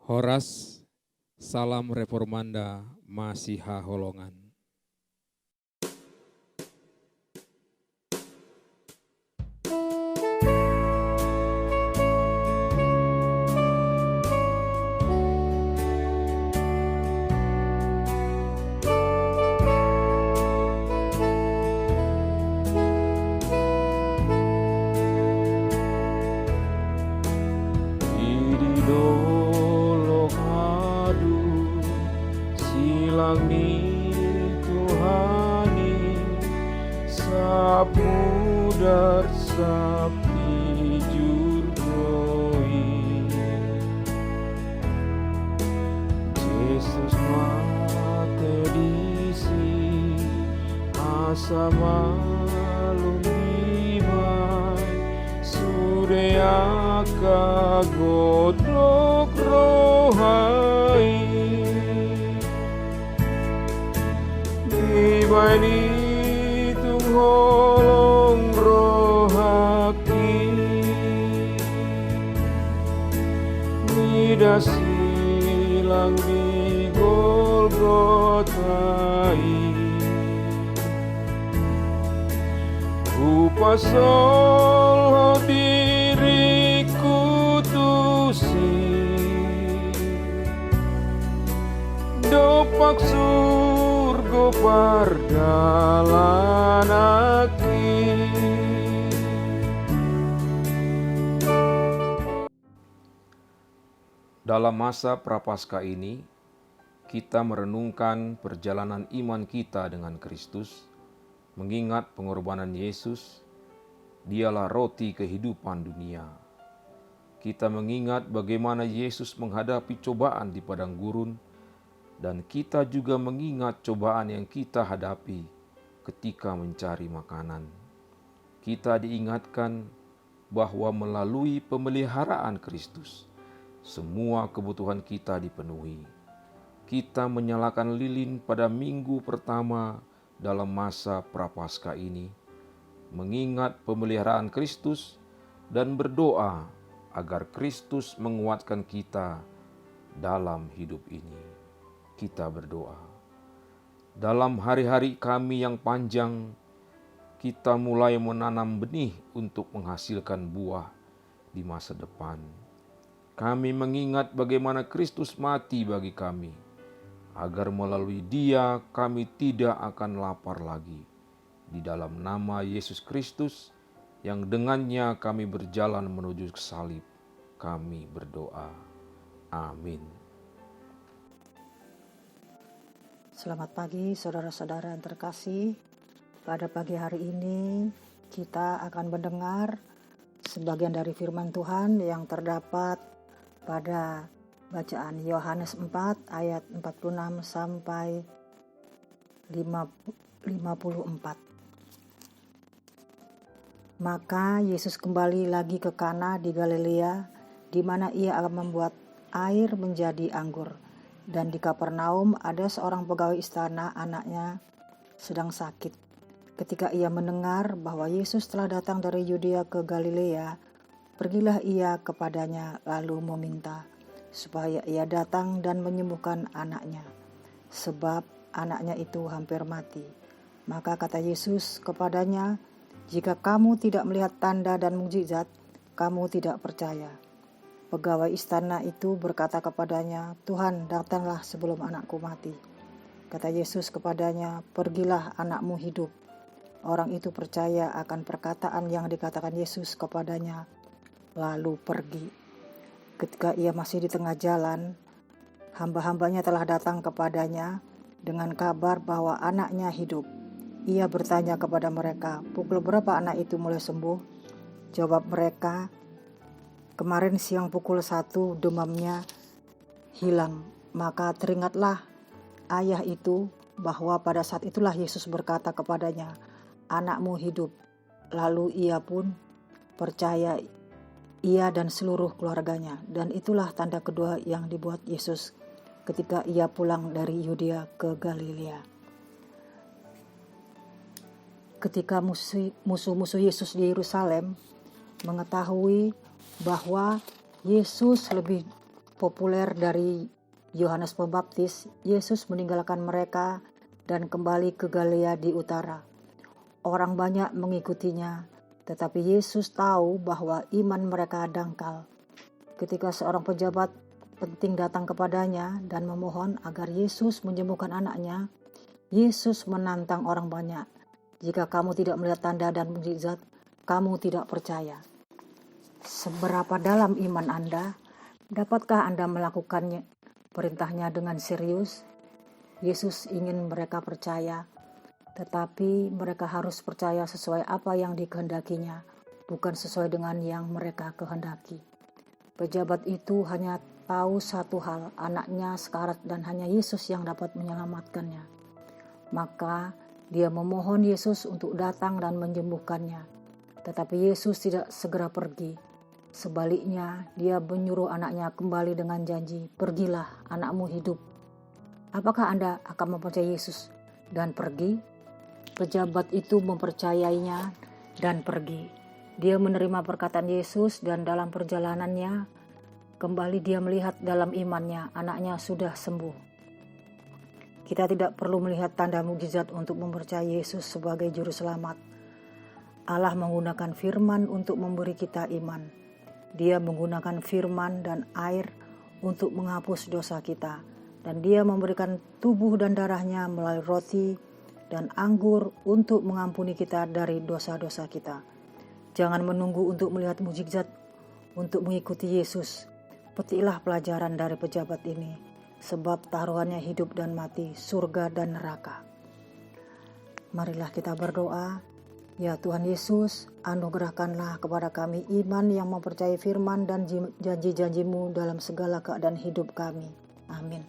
Horas, Salam Reformanda, Masiha Holongan. Silangi Tuhani Sapmudar Sapti Jurgoi Yesus mate disi Asama lumimai Sudeaka godlok rohai Ibani tungholong rohaki Nida silang di Golgotai Upasol diriku tusi Dopak surga pardalanaki. Dalam masa Prapaskah ini, kita merenungkan perjalanan iman kita dengan Kristus, mengingat pengorbanan Yesus, Dialah roti kehidupan dunia. Kita mengingat bagaimana Yesus menghadapi cobaan di padang gurun, dan kita juga mengingat cobaan yang kita hadapi ketika mencari makanan. Kita diingatkan bahwa melalui pemeliharaan Kristus, semua kebutuhan kita dipenuhi. Kita menyalakan lilin pada minggu pertama dalam masa Prapaskah ini, mengingat pemeliharaan Kristus dan berdoa agar Kristus menguatkan kita dalam hidup ini. Kita berdoa. Dalam hari-hari kami yang panjang, kita mulai menanam benih untuk menghasilkan buah di masa depan. Kami mengingat bagaimana Kristus mati bagi kami, agar melalui Dia kami tidak akan lapar lagi. Di dalam nama Yesus Kristus, yang dengannya kami berjalan menuju ke salib, kami berdoa. Amin. Selamat pagi saudara-saudara yang terkasih. Pada pagi hari ini kita akan mendengar sebagian dari firman Tuhan yang terdapat pada bacaan Yohanes 4 ayat 46 sampai 54. Maka Yesus kembali lagi ke Kana di Galilea, di mana ia akan membuat air menjadi anggur. Dan di Kapernaum ada seorang pegawai istana, anaknya sedang sakit. Ketika ia mendengar bahwa Yesus telah datang dari Yudea ke Galilea, pergilah ia kepadanya lalu meminta supaya ia datang dan menyembuhkan anaknya, sebab anaknya itu hampir mati. Maka kata Yesus kepadanya, "Jika kamu tidak melihat tanda dan mukjizat, kamu tidak percaya." Pegawai istana itu berkata kepadanya, "Tuhan, datanglah sebelum anakku mati." Kata Yesus kepadanya, "Pergilah, anakmu hidup." Orang itu percaya akan perkataan yang dikatakan Yesus kepadanya, lalu pergi. Ketika ia masih di tengah jalan, hamba-hambanya telah datang kepadanya dengan kabar bahwa anaknya hidup. Ia bertanya kepada mereka, "Pukul berapa anak itu mulai sembuh?" Jawab mereka, "Kemarin siang pukul 1 demamnya hilang." Maka teringatlah ayah itu bahwa pada saat itulah Yesus berkata kepadanya, "Anakmu hidup." Lalu ia pun percaya, ia dan seluruh keluarganya. Dan itulah tanda kedua yang dibuat Yesus ketika ia pulang dari Yudea ke Galilea. Ketika musuh-musuh Yesus di Yerusalem mengetahui bahwa Yesus lebih populer dari Yohanes Pembaptis, Yesus meninggalkan mereka dan kembali ke Galilea di utara. Orang banyak mengikutinya, tetapi Yesus tahu bahwa iman mereka dangkal. Ketika seorang pejabat penting datang kepadanya dan memohon agar Yesus menyembuhkan anaknya, Yesus menantang orang banyak. Jika kamu tidak melihat tanda dan mukjizat, kamu tidak percaya. Seberapa dalam iman Anda? Dapatkah Anda melakukannya perintahnya dengan serius? Yesus ingin mereka percaya, tetapi mereka harus percaya sesuai apa yang dikehendakinya, bukan sesuai dengan yang mereka kehendaki. Pejabat itu hanya tahu satu hal, anaknya sekarat dan hanya Yesus yang dapat menyelamatkannya. Maka dia memohon Yesus untuk datang dan menyembuhkannya. Tetapi Yesus tidak segera pergi. Sebaliknya, dia menyuruh anaknya kembali dengan janji, "Pergilah, anakmu hidup." Apakah Anda akan mempercayai Yesus dan pergi? Pejabat itu mempercayainya dan pergi. Dia menerima perkataan Yesus dan dalam perjalanannya, kembali dia melihat dalam imannya, anaknya sudah sembuh. Kita tidak perlu melihat tanda mukjizat untuk mempercayai Yesus sebagai juru selamat. Allah menggunakan firman untuk memberi kita iman. Dia menggunakan firman dan air untuk menghapus dosa kita. Dan dia memberikan tubuh dan darahnya melalui roti dan anggur untuk mengampuni kita dari dosa-dosa kita. Jangan menunggu untuk melihat mukjizat untuk mengikuti Yesus. Petiklah pelajaran dari pejabat ini, sebab taruhannya hidup dan mati, surga dan neraka. Marilah kita berdoa. Ya Tuhan Yesus, anugerahkanlah kepada kami iman yang mempercayai firman dan janji-janji-Mu dalam segala keadaan hidup kami. Amin.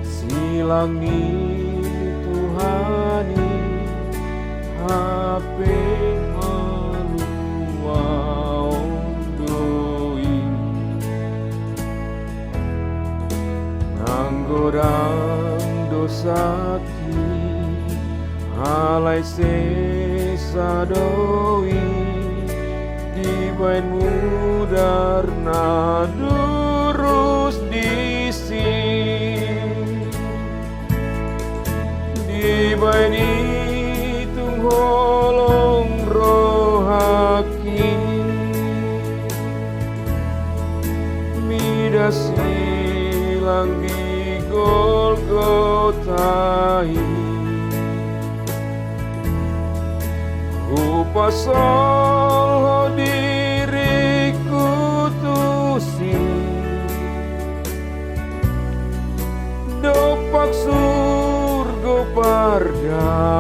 Silangi Tuhani hape malua ondoi nanggodang dosaki halai sesadoi dibain mudar nadurus disi dibain itung holong rohaki midas silang di Golgotai upasol diriku tusi dopak surga pardalanaki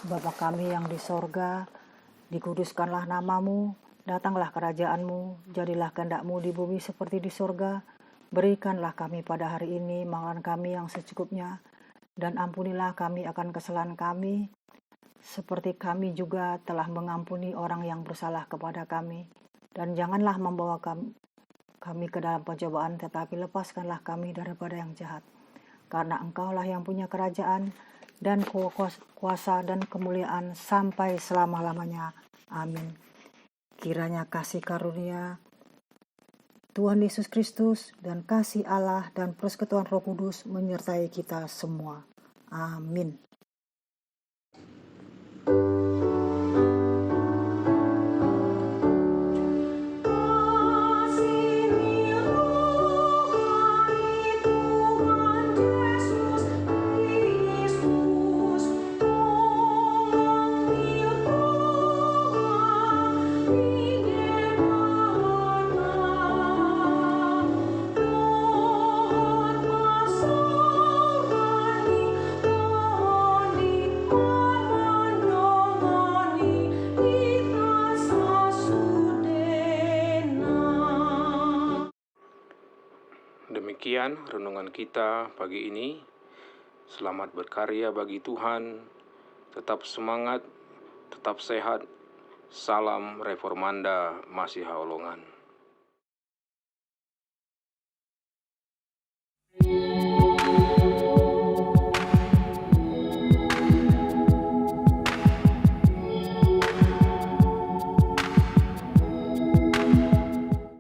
Bapa kami yang di sorga, dikuduskanlah namamu, datanglah kerajaanmu, jadilah kehendak-Mu di bumi seperti di sorga. Berikanlah kami pada hari ini makan kami yang secukupnya, dan ampunilah kami akan kesalahan kami, seperti kami juga telah mengampuni orang yang bersalah kepada kami. Dan janganlah membawa kami ke dalam pencobaan, tetapi lepaskanlah kami daripada yang jahat. Karena Engkaulah yang punya kerajaan, dan kuasa dan kemuliaan sampai selama-lamanya. Amin. Kiranya kasih karunia Tuhan Yesus Kristus dan kasih Allah dan persekutuan Roh Kudus menyertai kita semua. Amin. Demikian renungan kita pagi ini. Selamat berkarya bagi Tuhan. Tetap semangat, tetap sehat. Salam Reformanda Masiha Holongan.